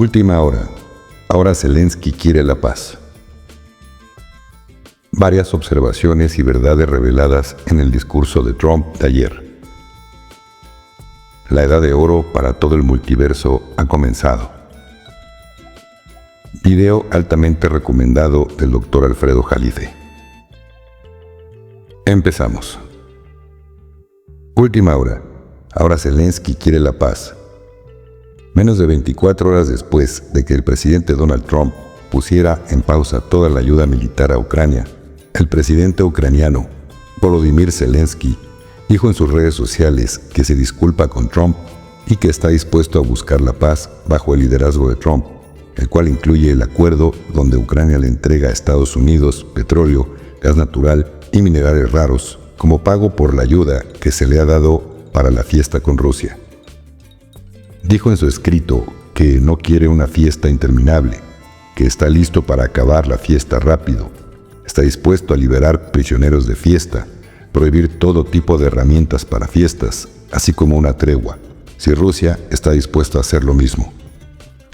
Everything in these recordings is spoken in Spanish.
Última hora. Ahora Zelensky quiere la paz. Varias observaciones y verdades reveladas en el discurso de Trump de ayer. La edad de oro para todo el multiverso ha comenzado. Video altamente recomendado del Dr. Alfredo Jalife. Empezamos. Última hora. Ahora Zelensky quiere la paz. Menos de 24 horas después de que el presidente Donald Trump pusiera en pausa toda la ayuda militar a Ucrania, el presidente ucraniano, Volodymyr Zelensky, dijo en sus redes sociales que se disculpa con Trump y que está dispuesto a buscar la paz bajo el liderazgo de Trump, el cual incluye el acuerdo donde Ucrania le entrega a Estados Unidos petróleo, gas natural y minerales raros como pago por la ayuda que se le ha dado para la fiesta con Rusia. Dijo en su escrito que no quiere una fiesta interminable, que está listo para acabar la fiesta rápido, está dispuesto a liberar prisioneros de fiesta, prohibir todo tipo de herramientas para fiestas, así como una tregua, si Rusia está dispuesto a hacer lo mismo.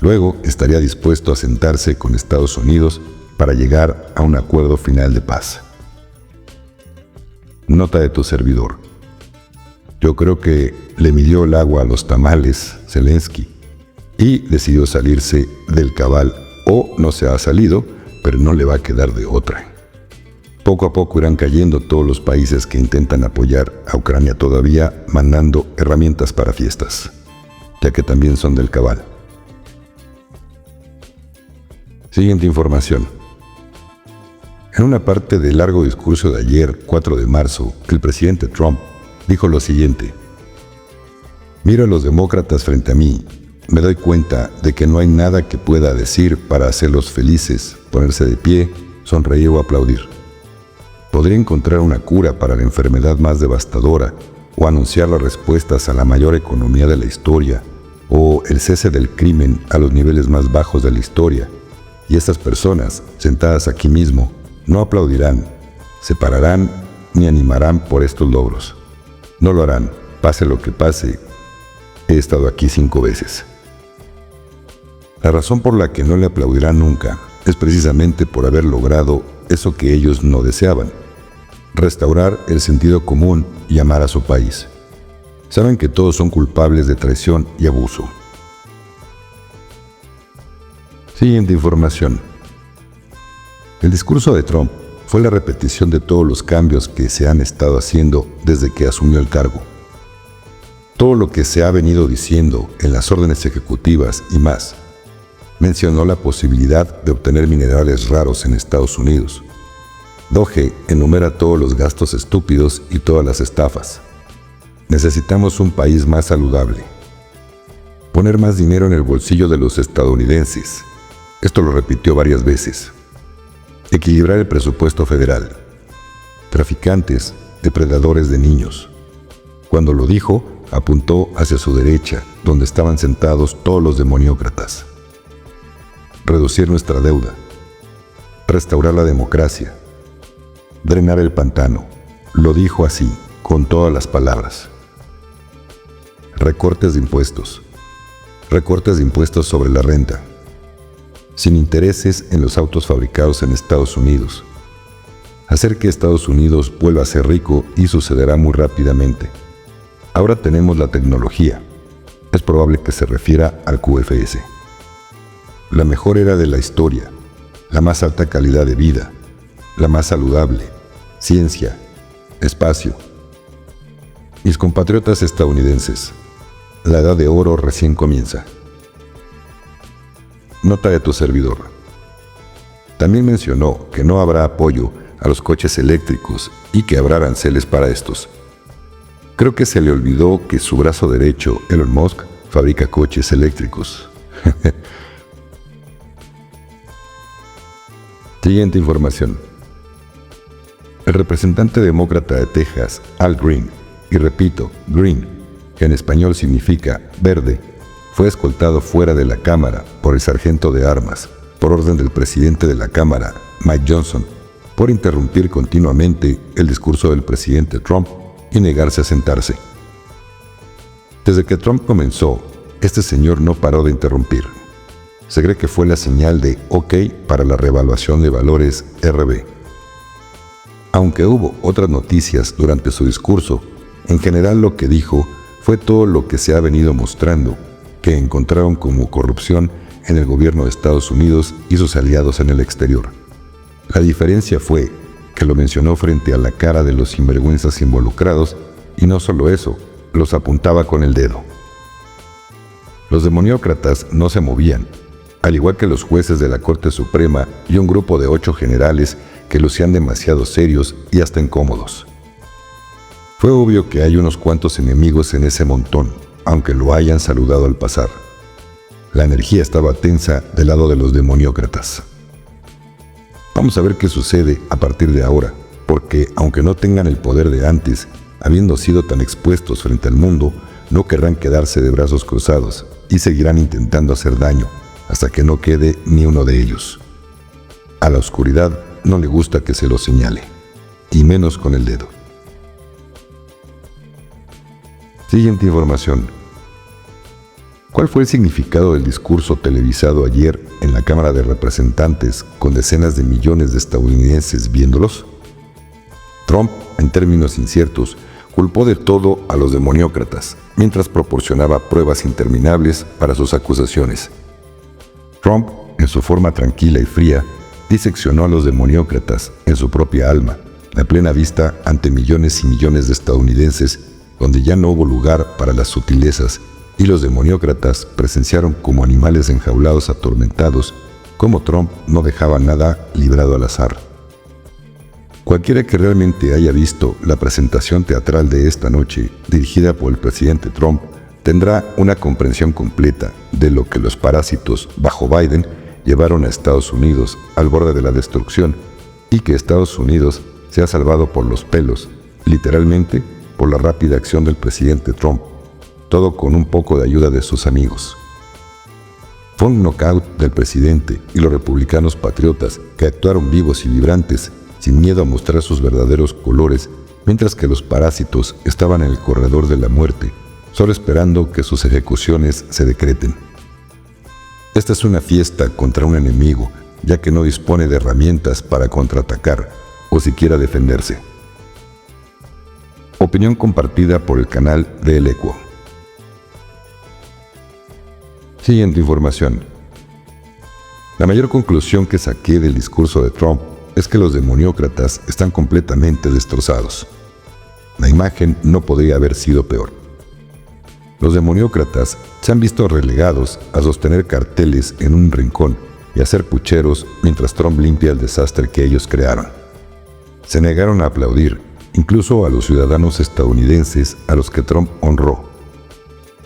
Luego estaría dispuesto a sentarse con Estados Unidos para llegar a un acuerdo final de paz. Nota de tu servidor. Yo creo que le midió el agua a los tamales Zelensky y decidió salirse del cabal, o no se ha salido, pero no le va a quedar de otra. Poco a poco irán cayendo todos los países que intentan apoyar a Ucrania todavía mandando herramientas para fiestas, ya que también son del cabal. Siguiente información. En una parte del largo discurso de ayer, 4 de marzo, el presidente Trump dijo lo siguiente: miro a los demócratas frente a mí, me doy cuenta de que no hay nada que pueda decir para hacerlos felices, ponerse de pie, sonreír o aplaudir. Podría encontrar una cura para la enfermedad más devastadora, o anunciar las respuestas a la mayor economía de la historia, o el cese del crimen a los niveles más bajos de la historia. Y estas personas, sentadas aquí mismo, no aplaudirán, se pararán ni animarán por estos logros. No lo harán, pase lo que pase. He estado aquí 5 veces. La razón por la que no le aplaudirán nunca es precisamente por haber logrado eso que ellos no deseaban: restaurar el sentido común y amar a su país. Saben que todos son culpables de traición y abuso. Siguiente información. El discurso de Trump fue la repetición de todos los cambios que se han estado haciendo desde que asumió el cargo. Todo lo que se ha venido diciendo en las órdenes ejecutivas y más. Mencionó la posibilidad de obtener minerales raros en Estados Unidos. Doge enumera todos los gastos estúpidos y todas las estafas. Necesitamos un país más saludable. Poner más dinero en el bolsillo de los estadounidenses. Esto lo repitió varias veces. Equilibrar el presupuesto federal. Traficantes, depredadores de niños. Cuando lo dijo, apuntó hacia su derecha, donde estaban sentados todos los demoniócratas. Reducir nuestra deuda. Restaurar la democracia. Drenar el pantano. Lo dijo así, con todas las palabras. Recortes de impuestos. Recortes de impuestos sobre la renta. Sin intereses en los autos fabricados en Estados Unidos. Hacer que Estados Unidos vuelva a ser rico y sucederá muy rápidamente. Ahora tenemos la tecnología. Es probable que se refiera al QFS. La mejor era de la historia, la más alta calidad de vida, la más saludable, ciencia, espacio. Mis compatriotas estadounidenses, la edad de oro recién comienza. Nota de tu servidor. También mencionó que no habrá apoyo a los coches eléctricos y que habrá aranceles para estos. Creo que se le olvidó que su brazo derecho, Elon Musk, fabrica coches eléctricos. Siguiente información. El representante demócrata de Texas, Al Green, y repito, Green, que en español significa verde, fue escoltado fuera de la Cámara por el sargento de armas, por orden del presidente de la Cámara, Mike Johnson, por interrumpir continuamente el discurso del presidente Trump y negarse a sentarse. Desde que Trump comenzó, este señor no paró de interrumpir. Se cree que fue la señal de OK para la revaluación de valores RB. Aunque hubo otras noticias durante su discurso, en general lo que dijo fue todo lo que se ha venido mostrando, que encontraron como corrupción en el gobierno de Estados Unidos y sus aliados en el exterior. La diferencia fue que lo mencionó frente a la cara de los sinvergüenzas involucrados, y no solo eso, los apuntaba con el dedo. Los demoniócratas no se movían, al igual que los jueces de la Corte Suprema y un grupo de 8 generales que lucían demasiado serios y hasta incómodos. Fue obvio que hay unos cuantos enemigos en ese montón, aunque lo hayan saludado al pasar. La energía estaba tensa del lado de los demoniócratas. Vamos a ver qué sucede a partir de ahora, porque aunque no tengan el poder de antes, habiendo sido tan expuestos frente al mundo, no querrán quedarse de brazos cruzados y seguirán intentando hacer daño hasta que no quede ni uno de ellos. A la oscuridad no le gusta que se lo señale, y menos con el dedo. Siguiente información. ¿Cuál fue el significado del discurso televisado ayer en la Cámara de Representantes con decenas de millones de estadounidenses viéndolos? Trump, en términos inciertos, culpó de todo a los demoniócratas, mientras proporcionaba pruebas interminables para sus acusaciones. Trump, en su forma tranquila y fría, diseccionó a los demoniócratas en su propia alma, a plena vista ante millones y millones de estadounidenses, donde ya no hubo lugar para las sutilezas, y los demoniócratas presenciaron como animales enjaulados atormentados, cómo Trump no dejaba nada librado al azar. Cualquiera que realmente haya visto la presentación teatral de esta noche, dirigida por el presidente Trump, tendrá una comprensión completa de lo que los parásitos bajo Biden llevaron a Estados Unidos al borde de la destrucción, y que Estados Unidos se ha salvado por los pelos, literalmente por la rápida acción del presidente Trump, todo con un poco de ayuda de sus amigos. Fue un knockout del presidente y los republicanos patriotas que actuaron vivos y vibrantes, sin miedo a mostrar sus verdaderos colores, mientras que los parásitos estaban en el corredor de la muerte, solo esperando que sus ejecuciones se decreten. Esta es una fiesta contra un enemigo, ya que no dispone de herramientas para contraatacar o siquiera defenderse. Opinión compartida por el canal de El Eco. Siguiente información. La mayor conclusión que saqué del discurso de Trump es que los demoniócratas están completamente destrozados. La imagen no podría haber sido peor. Los demoniócratas se han visto relegados a sostener carteles en un rincón y a hacer pucheros mientras Trump limpia el desastre que ellos crearon. Se negaron a aplaudir, incluso a los ciudadanos estadounidenses a los que Trump honró.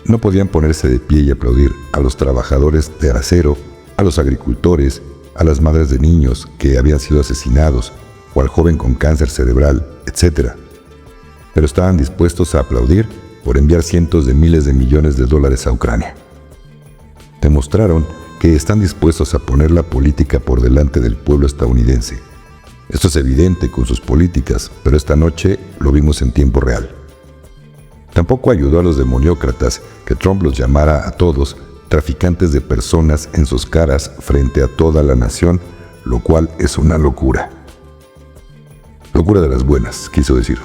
No podían ponerse de pie y aplaudir a los trabajadores de acero, a los agricultores, a las madres de niños que habían sido asesinados o al joven con cáncer cerebral, etc. Pero estaban dispuestos a aplaudir por enviar cientos de miles de millones de dólares a Ucrania. Demostraron que están dispuestos a poner la política por delante del pueblo estadounidense. Esto es evidente con sus políticas, pero esta noche lo vimos en tiempo real. Tampoco ayudó a los demoniócratas que Trump los llamara a todos traficantes de personas en sus caras frente a toda la nación, lo cual es una locura. Locura de las buenas, quiso decir.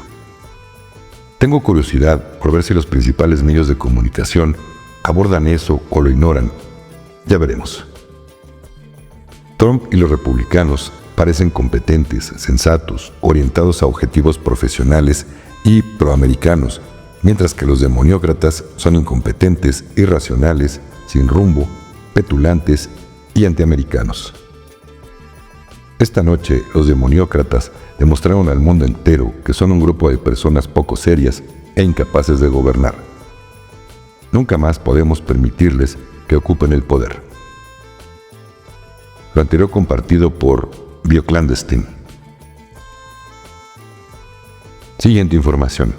Tengo curiosidad por ver si los principales medios de comunicación abordan eso o lo ignoran. Ya veremos. Trump y los republicanos parecen competentes, sensatos, orientados a objetivos profesionales y proamericanos, mientras que los demoniócratas son incompetentes, irracionales, sin rumbo, petulantes y antiamericanos. Esta noche, los demoniócratas demostraron al mundo entero que son un grupo de personas poco serias e incapaces de gobernar. Nunca más podemos permitirles que ocupen el poder. Lo anterior compartido por Bioclandestine. Siguiente información.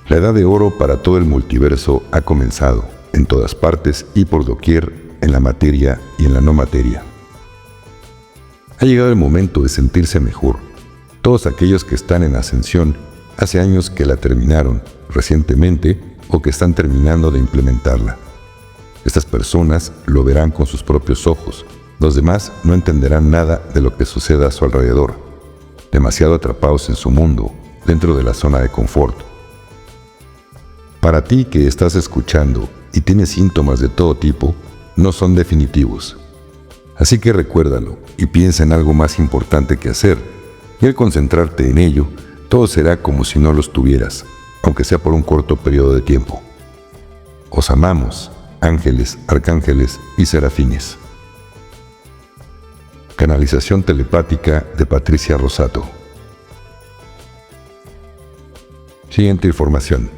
La edad de oro para todo el multiverso ha comenzado, en todas partes y por doquier, en la materia y en la no materia. Ha llegado el momento de sentirse mejor. Todos aquellos que están en ascensión, hace años que la terminaron, recientemente, o que están terminando de implementarla. Estas personas lo verán con sus propios ojos. Los demás no entenderán nada de lo que suceda a su alrededor, demasiado atrapados en su mundo, dentro de la zona de confort. Para ti que estás escuchando y tienes síntomas de todo tipo, no son definitivos. Así que recuérdalo y piensa en algo más importante que hacer, y al concentrarte en ello, todo será como si no los tuvieras, aunque sea por un corto periodo de tiempo. Os amamos, ángeles, arcángeles y serafines. Canalización telepática de Patricia Rosato. Siguiente información.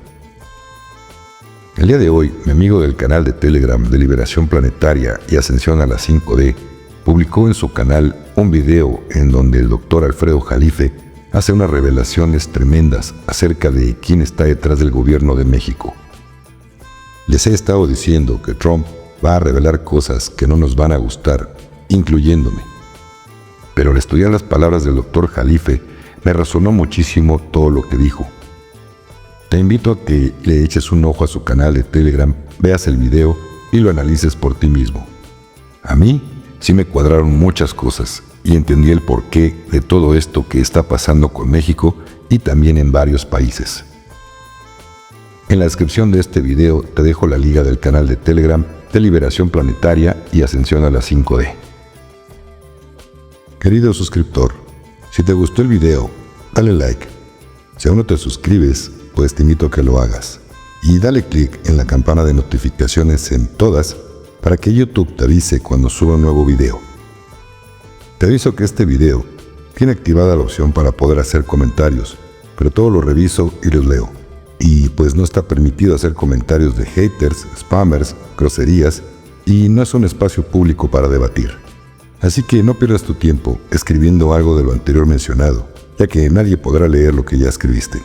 El día de hoy, mi amigo del canal de Telegram de Liberación Planetaria y Ascensión a la 5D publicó en su canal un video en donde el doctor Alfredo Jalife hace unas revelaciones tremendas acerca de quién está detrás del gobierno de México. Les he estado diciendo que Trump va a revelar cosas que no nos van a gustar, incluyéndome. Pero al estudiar las palabras del doctor Jalife, me resonó muchísimo todo lo que dijo. Te invito a que le eches un ojo a su canal de Telegram, veas el video y lo analices por ti mismo. A mí sí me cuadraron muchas cosas y entendí el porqué de todo esto que está pasando con México y también en varios países. En la descripción de este video te dejo la liga del canal de Telegram de Liberación Planetaria y Ascensión a la 5D. Querido suscriptor, si te gustó el video, dale like. Si aún no te suscribes, pues te invito a que lo hagas. Y dale clic en la campana de notificaciones en todas para que YouTube te avise cuando suba un nuevo video. Te aviso que este video tiene activada la opción para poder hacer comentarios, pero todo lo reviso y los leo. Y pues no está permitido hacer comentarios de haters, spammers, groserías, y no es un espacio público para debatir. Así que no pierdas tu tiempo escribiendo algo de lo anterior mencionado, ya que nadie podrá leer lo que ya escribiste.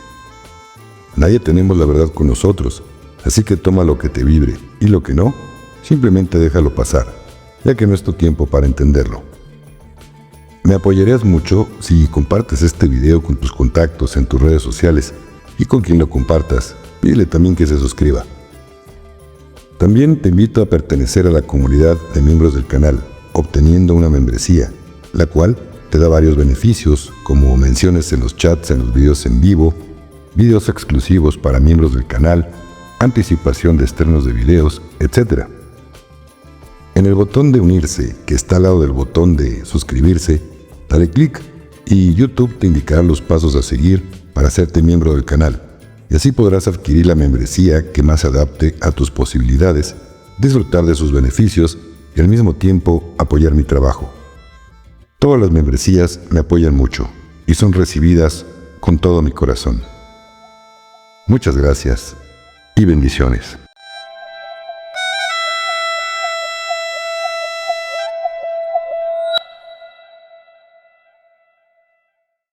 Nadie tenemos la verdad con nosotros, así que toma lo que te vibre y lo que no, simplemente déjalo pasar, ya que no es tu tiempo para entenderlo. Me apoyarías mucho si compartes este video con tus contactos en tus redes sociales y con quien lo compartas, pídele también que se suscriba. También te invito a pertenecer a la comunidad de miembros del canal, obteniendo una membresía, la cual te da varios beneficios como menciones en los chats, en los videos en vivo, videos exclusivos para miembros del canal, anticipación de estrenos de videos, etc. En el botón de unirse, que está al lado del botón de suscribirse, dale clic y YouTube te indicará los pasos a seguir para hacerte miembro del canal, y así podrás adquirir la membresía que más se adapte a tus posibilidades, disfrutar de sus beneficios y al mismo tiempo apoyar mi trabajo. Todas las membresías me apoyan mucho y son recibidas con todo mi corazón. Muchas gracias y bendiciones.